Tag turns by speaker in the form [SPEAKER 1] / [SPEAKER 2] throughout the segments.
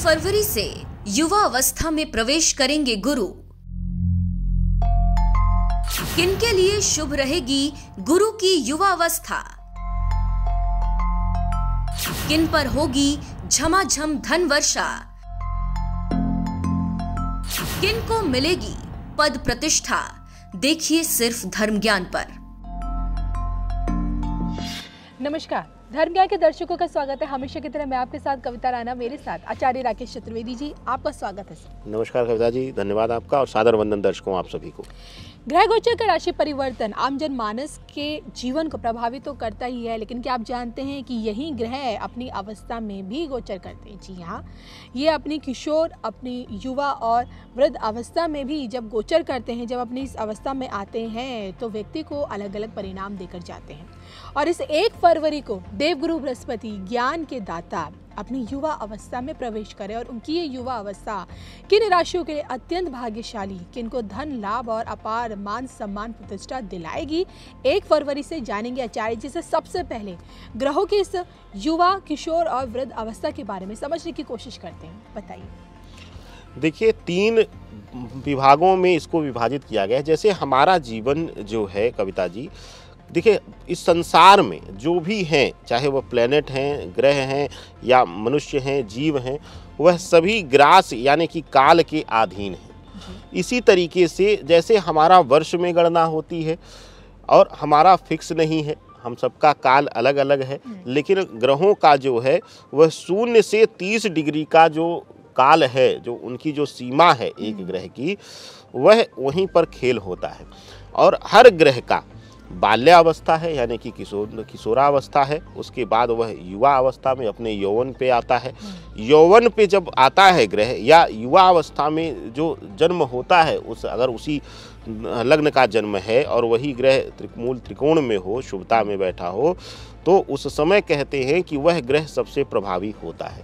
[SPEAKER 1] फरवरी से युवा अवस्था में प्रवेश करेंगे गुरु। किनके लिए शुभ रहेगी गुरु की युवा अवस्था? किन पर होगी झमाझम धन वर्षा? किन को मिलेगी पद प्रतिष्ठा? देखिए सिर्फ धर्म ज्ञान पर।
[SPEAKER 2] नमस्कार, धर्म ज्ञान के दर्शकों का स्वागत है। हमेशा की तरह मैं आपके साथ कविता राणा, मेरे साथ आचार्य राकेश चतुर्वेदी जी। आपका स्वागत है सर।
[SPEAKER 3] नमस्कार कविता जी, धन्यवाद आपका और सादर वंदन दर्शकों आप सभी को।
[SPEAKER 2] ग्रह गोचर का राशि परिवर्तन आम जनमानस के जीवन को प्रभावित तो करता ही है, लेकिन क्या आप जानते हैं कि यही ग्रह अपनी अवस्था में भी गोचर करते हैं? जी हाँ, ये अपनी किशोर, अपनी युवा और वृद्ध अवस्था में भी जब गोचर करते हैं, जब अपनी इस अवस्था में आते हैं तो व्यक्ति को अलग अलग परिणाम देकर जाते हैं। और इस 1 फरवरी को देवगुरु बृहस्पति ज्ञान के दाता अपनी युवा अवस्था में प्रवेश करें और उनकी ये युवा अवस्था किन राशियों के लिए अत्यंत भाग्यशाली, किनको धन लाभ और अपार मान सम्मान प्रतिष्ठा दिलाएगी, 1 फरवरी से जानेंगे आचार्य जी से। सबसे पहले ग्रहों की इस युवा, किशोर और वृद्ध अवस्था के बारे में समझने की कोशिश करते हैं, बताइए।
[SPEAKER 3] देखिए, 3 विभागों में इसको विभाजित किया गया है। जैसे हमारा जीवन जो है कविता जी, देखिए इस संसार में जो भी हैं, चाहे वह प्लेनेट हैं, ग्रह हैं या मनुष्य हैं, जीव हैं, वह सभी ग्रास यानी कि काल के अधीन हैं। इसी तरीके से जैसे हमारा वर्ष में गणना होती है और हमारा फिक्स नहीं है, हम सबका काल अलग अलग है, लेकिन ग्रहों का जो है वह 0 से 30 डिग्री का जो काल है, जो उनकी जो सीमा है एक ग्रह की, वह वहीं पर खेल होता है। और हर ग्रह का बाल्यावस्था है यानी कि किशोरावस्था है, उसके बाद वह युवा अवस्था में अपने यौवन पे आता है। यौवन पे जब आता है ग्रह या युवा अवस्था में जो जन्म होता है, अगर उसी लग्न का जन्म है और वही ग्रह मूल त्रिकोण में हो, शुभता में बैठा हो, तो उस समय कहते हैं कि वह ग्रह सबसे प्रभावी होता है।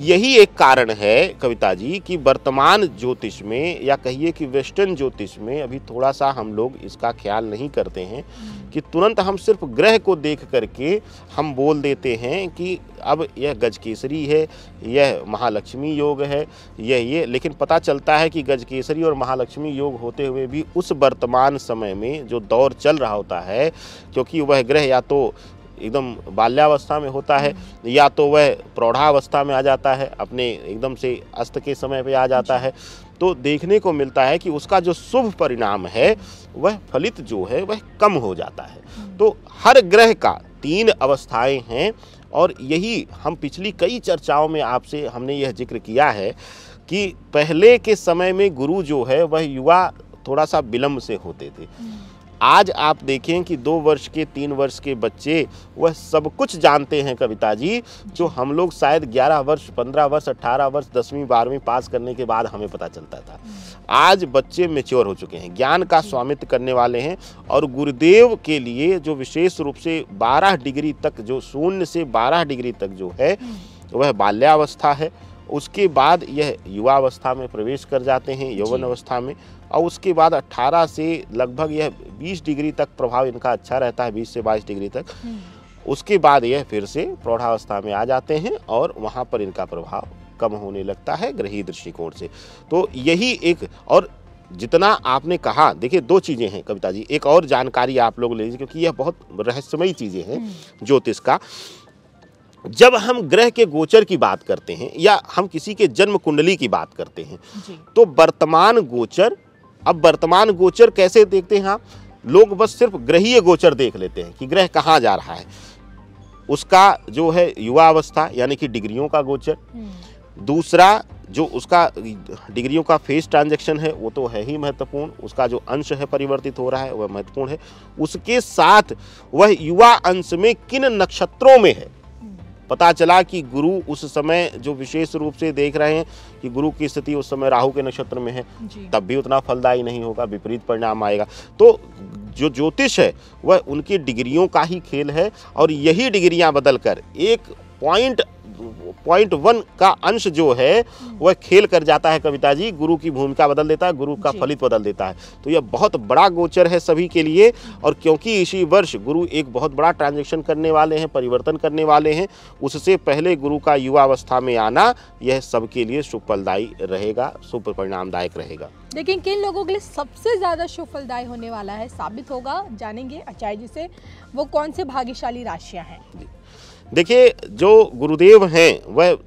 [SPEAKER 3] यही एक कारण है कविता जी कि वर्तमान ज्योतिष में या कहिए कि वेस्टर्न ज्योतिष में अभी थोड़ा सा हम लोग इसका ख्याल नहीं करते हैं कि तुरंत हम सिर्फ ग्रह को देख करके हम बोल देते हैं कि अब यह गजकेसरी है, यह महालक्ष्मी योग है, ये लेकिन पता चलता है कि गजकेसरी और महालक्ष्मी योग होते हुए भी उस वर्तमान समय में जो दौर चल रहा होता है, क्योंकि वह ग्रह या तो एकदम बाल्यावस्था में होता है या तो वह प्रौढ़ावस्था में आ जाता है, अपने एकदम से अस्त के समय पे आ जाता है, तो देखने को मिलता है कि उसका जो शुभ परिणाम है वह फलित जो है वह कम हो जाता है। तो हर ग्रह का 3 अवस्थाएं हैं और यही हम पिछली कई चर्चाओं में आपसे हमने यह जिक्र किया है कि पहले के समय में गुरु जो है वह युवा थोड़ा सा विलंब से होते थे। आज आप देखें कि 2 वर्ष के 3 वर्ष के बच्चे वह सब कुछ जानते हैं कविता जी, जो हम लोग शायद 11 वर्ष, 15 वर्ष, 18 वर्ष, 10वीं 12वीं पास करने के बाद हमें पता चलता था। आज बच्चे मैच्योर हो चुके हैं, ज्ञान का स्वामित्व करने वाले हैं। और गुरुदेव के लिए जो विशेष रूप से 12 डिग्री तक, जो 0 से 12 डिग्री तक जो है वह बाल्यावस्था है। उसके बाद यह युवा अवस्था में प्रवेश कर जाते हैं, यौवन अवस्था में, और उसके बाद 18 से लगभग यह 20 डिग्री तक प्रभाव इनका अच्छा रहता है, 20 से 22 डिग्री तक। उसके बाद यह फिर से प्रौढ़ावस्था में आ जाते हैं और वहाँ पर इनका प्रभाव कम होने लगता है ग्रही दृष्टिकोण से। तो यही एक, और जितना आपने कहा, देखिए 2 चीज़ें हैं कविता जी, एक और जानकारी आप लोग ले लीजिए क्योंकि यह बहुत रहस्यमयी चीज़ें हैं ज्योतिष का। जब हम ग्रह के गोचर की बात करते हैं या हम किसी के जन्म कुंडली की बात करते हैं तो वर्तमान गोचर, अब वर्तमान गोचर कैसे देखते हैं आप लोग? बस सिर्फ ग्रहीय गोचर देख लेते हैं कि ग्रह कहाँ जा रहा है, उसका जो है युवा अवस्था यानी कि डिग्रियों का गोचर। दूसरा जो उसका डिग्रियों का फेस ट्रांजैक्शन है वो तो है ही महत्वपूर्ण, उसका जो अंश है परिवर्तित हो रहा है वह महत्वपूर्ण है। उसके साथ वह युवा अंश में किन नक्षत्रों में है। पता चला कि गुरु उस समय जो विशेष रूप से देख रहे हैं कि गुरु की स्थिति उस समय राहु के नक्षत्र में है, तब भी उतना फलदायी नहीं होगा, विपरीत परिणाम आएगा। तो जो ज्योतिष है वह उनकी डिग्रियों का ही खेल है और यही डिग्रियां बदलकर एक पॉइंट 0.1 का अंश जो है वह खेल कर जाता है कविता जी, गुरु की भूमिका बदल देता है, गुरु का फलित बदल देता है। तो यह बहुत बड़ा गोचर है सभी के लिए, और क्योंकि इसी वर्ष गुरु एक बहुत बड़ा ट्रांजेक्शन करने वाले हैं, परिवर्तन करने वाले हैं, उससे पहले गुरु का युवा अवस्था में आना यह सबके लिए शुभ फलदायी रहेगा, शुभ परिणामदायक रहेगा।
[SPEAKER 2] लेकिन किन लोगों के लिए सबसे ज़्यादा शुभ फलदायी होने वाला है, साबित होगा, जानेंगे आचार्य जी से। वो कौन से भाग्यशाली राशियां हैं?
[SPEAKER 3] देखिए, जो गुरुदेव हैं वह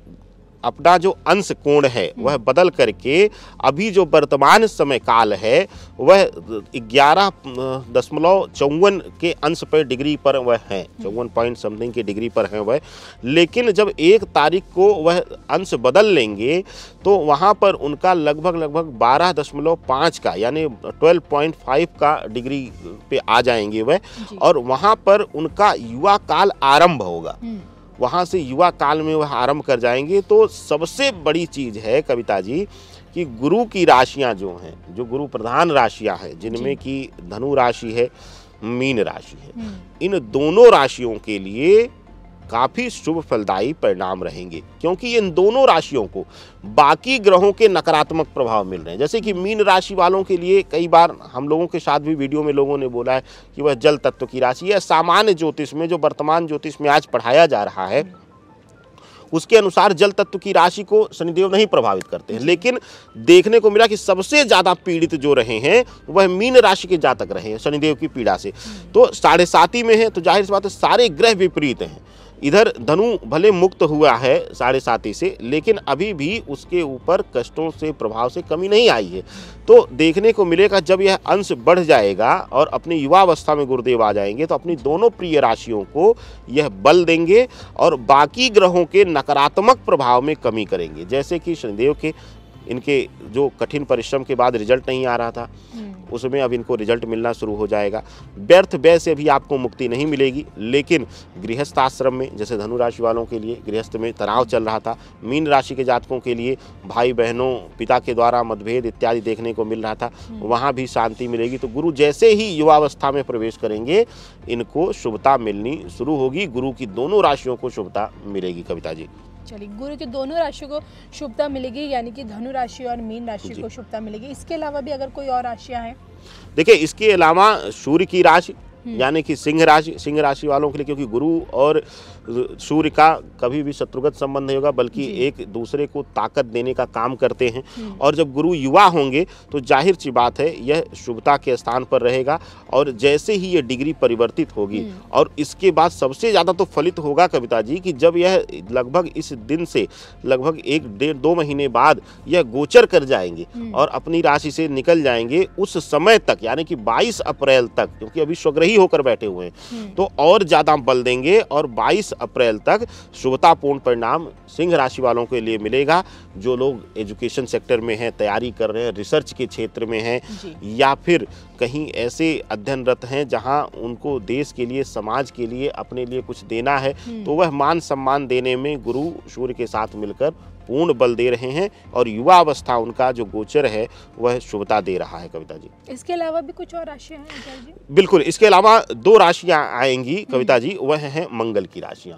[SPEAKER 3] अपना जो अंश कोण है वह बदल करके अभी जो वर्तमान समय काल है वह 11.54 के अंश पर डिग्री पर वह है, 54 पॉइंट समथिंग के डिग्री पर है वह। लेकिन जब 1 तारीख को वह अंश बदल लेंगे तो वहाँ पर उनका लगभग 12.5 का यानी 12.5 का डिग्री पे आ जाएंगे वह, और वहाँ पर उनका युवा काल आरंभ होगा। वहाँ से युवा काल में वह आरंभ कर जाएंगे। तो सबसे बड़ी चीज़ है कविता जी कि गुरु की राशियाँ जो हैं, जो गुरु प्रधान राशियाँ हैं, जिनमें कि धनु राशि है, मीन राशि है, इन दोनों राशियों के लिए काफ़ी शुभ फलदायी परिणाम रहेंगे, क्योंकि इन दोनों राशियों को बाकी ग्रहों के नकारात्मक प्रभाव मिल रहे हैं। जैसे कि मीन राशि वालों के लिए कई बार हम लोगों के साथ भी वीडियो में लोगों ने बोला है कि वह जल तत्व की राशि है। सामान्य ज्योतिष में, जो वर्तमान ज्योतिष में आज पढ़ाया जा रहा है, उसके अनुसार जल तत्व की राशि को शनिदेव नहीं प्रभावित करते हैं। लेकिन देखने को मिला कि सबसे ज़्यादा पीड़ित जो रहे हैं वह मीन राशि के जातक रहे हैं शनिदेव की पीड़ा से। तो 7.5 में है, तो जाहिर सी बात है सारे ग्रह विपरीत हैं। इधर धनु भले मुक्त हुआ है 7.5 से, लेकिन अभी भी उसके ऊपर कष्टों से, प्रभाव से कमी नहीं आई है। तो देखने को मिलेगा जब यह अंश बढ़ जाएगा और अपनी युवावस्था में गुरुदेव आ जाएंगे तो अपनी दोनों प्रिय राशियों को यह बल देंगे और बाकी ग्रहों के नकारात्मक प्रभाव में कमी करेंगे। जैसे कि शनिदेव के इनके जो कठिन परिश्रम के बाद रिजल्ट नहीं आ रहा था, उसमें अब इनको रिजल्ट मिलना शुरू हो जाएगा। व्यर्थ व्यय से भी आपको मुक्ति नहीं मिलेगी, लेकिन गृहस्थ आश्रम में, जैसे धनु राशि वालों के लिए गृहस्थ में तनाव चल रहा था, मीन राशि के जातकों के लिए भाई बहनों, पिता के द्वारा मतभेद इत्यादि देखने को मिल रहा था, वहाँ भी शांति मिलेगी। तो गुरु जैसे ही युवावस्था में प्रवेश करेंगे इनको शुभता मिलनी शुरू होगी। गुरु की दोनों राशियों को शुभता मिलेगी कविता जी।
[SPEAKER 2] चलिए, गुरु की दोनों राशियों को शुभता मिलेगी, यानी कि धनु राशि और मीन राशि को शुभता मिलेगी। इसके अलावा भी अगर कोई और राशियां हैं? देखिए,
[SPEAKER 3] इसके अलावा सूर्य की राशि यानी कि सिंह राशि वालों के लिए, क्योंकि गुरु और सूर्य का कभी भी शत्रुगत संबंध नहीं होगा, बल्कि एक दूसरे को ताकत देने का काम करते हैं। और जब गुरु युवा होंगे तो जाहिर सी बात है यह शुभता के स्थान पर रहेगा। और जैसे ही यह डिग्री परिवर्तित होगी और इसके बाद सबसे ज़्यादा तो फलित होगा कविता जी कि जब यह लगभग इस दिन से लगभग 1-1.5-2 महीने बाद यह गोचर कर जाएंगे और अपनी राशि से निकल जाएंगे, उस समय तक यानी कि 22 अप्रैल तक, क्योंकि अभी स्वग्रही होकर बैठे हुए हैं, तो और ज़्यादा बल देंगे और 22 अप्रैल तक शुभतापूर्ण परिणाम सिंह राशि वालों के लिए मिलेगा। जो लोग एजुकेशन सेक्टर में हैं, तैयारी कर रहे हैं, रिसर्च के क्षेत्र में हैं, या फिर कहीं ऐसे अध्ययनरत हैं जहां उनको देश के लिए, समाज के लिए, अपने लिए कुछ देना है, तो वह मान सम्मान देने में गुरु सूर्य के साथ मिलकर पूर्ण बल दे रहे हैं और युवा अवस्था उनका जो गोचर है वह शुभता दे रहा है कविता जी।
[SPEAKER 2] इसके अलावा भी कुछ और राशियां हैं आचार्य जी?
[SPEAKER 3] बिल्कुल, इसके अलावा 2 राशियां आएंगी कविता जी, वह हैं मंगल की राशियां।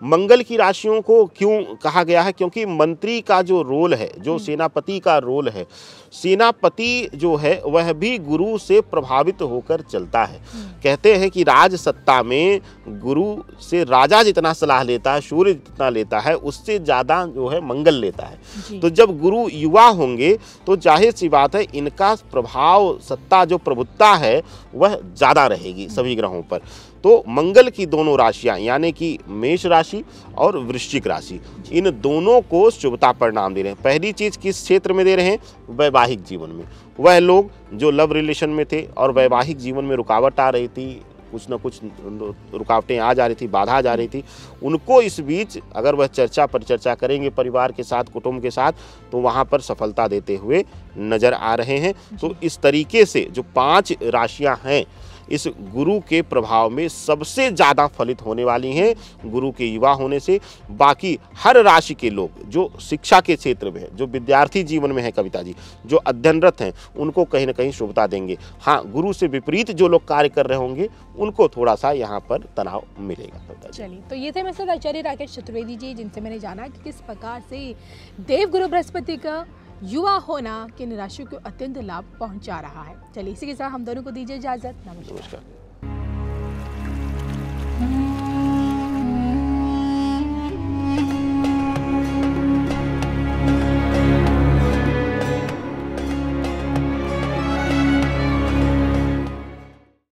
[SPEAKER 3] मंगल की राशियों को क्यों कहा गया है? क्योंकि मंत्री का जो रोल है, जो सेनापति का रोल है, सेनापति जो है वह भी गुरु से प्रभावित होकर चलता है। कहते हैं कि राज सत्ता में गुरु से राजा जितना सलाह लेता है, सूर्य जितना लेता है, उससे ज़्यादा जो है मंगल लेता है। तो जब गुरु युवा होंगे तो जाहिर सी बात है इनका प्रभाव, सत्ता, जो प्रभुत्ता है वह ज़्यादा रहेगी सभी ग्रहों पर। तो मंगल की दोनों राशियां यानी कि मेष राशि और वृश्चिक राशि, इन दोनों को शुभता परिणाम दे रहे हैं। पहली चीज़ किस क्षेत्र में दे रहे हैं? वैवाहिक जीवन में। वह लोग जो लव रिलेशन में थे और वैवाहिक जीवन में रुकावट आ रही थी, कुछ न कुछ रुकावटें आ जा रही थी, बाधा आ जा रही थी, उनको इस बीच अगर वह चर्चा परिचर्चा करेंगे परिवार के साथ, कुटुंब के साथ, तो वहाँ पर सफलता देते हुए नजर आ रहे हैं। तो इस तरीके से जो 5 राशियाँ हैं इस गुरु के प्रभाव में सबसे ज़्यादा फलित होने वाली हैं गुरु के युवा होने से। बाकी हर राशि के लोग जो शिक्षा के क्षेत्र में है, जो विद्यार्थी जीवन में है कविता जी, जो अध्ययनरत हैं, उनको कहीं ना कहीं शुभता देंगे। हाँ, गुरु से विपरीत जो लोग कार्य कर रहे होंगे उनको थोड़ा सा यहाँ पर तनाव मिलेगा कविता जी।
[SPEAKER 2] चलिए, तो ये थे मेरे साथ आचार्य राकेश चतुर्वेदी जी, जिनसे मैंने जाना कि किस प्रकार से देवगुरु बृहस्पति का युवा होना किन राशियों को अत्यंत लाभ पहुंचा रहा है। चलिए, इसी के साथ हम दोनों को दीजिए इजाजत। नमस्कार।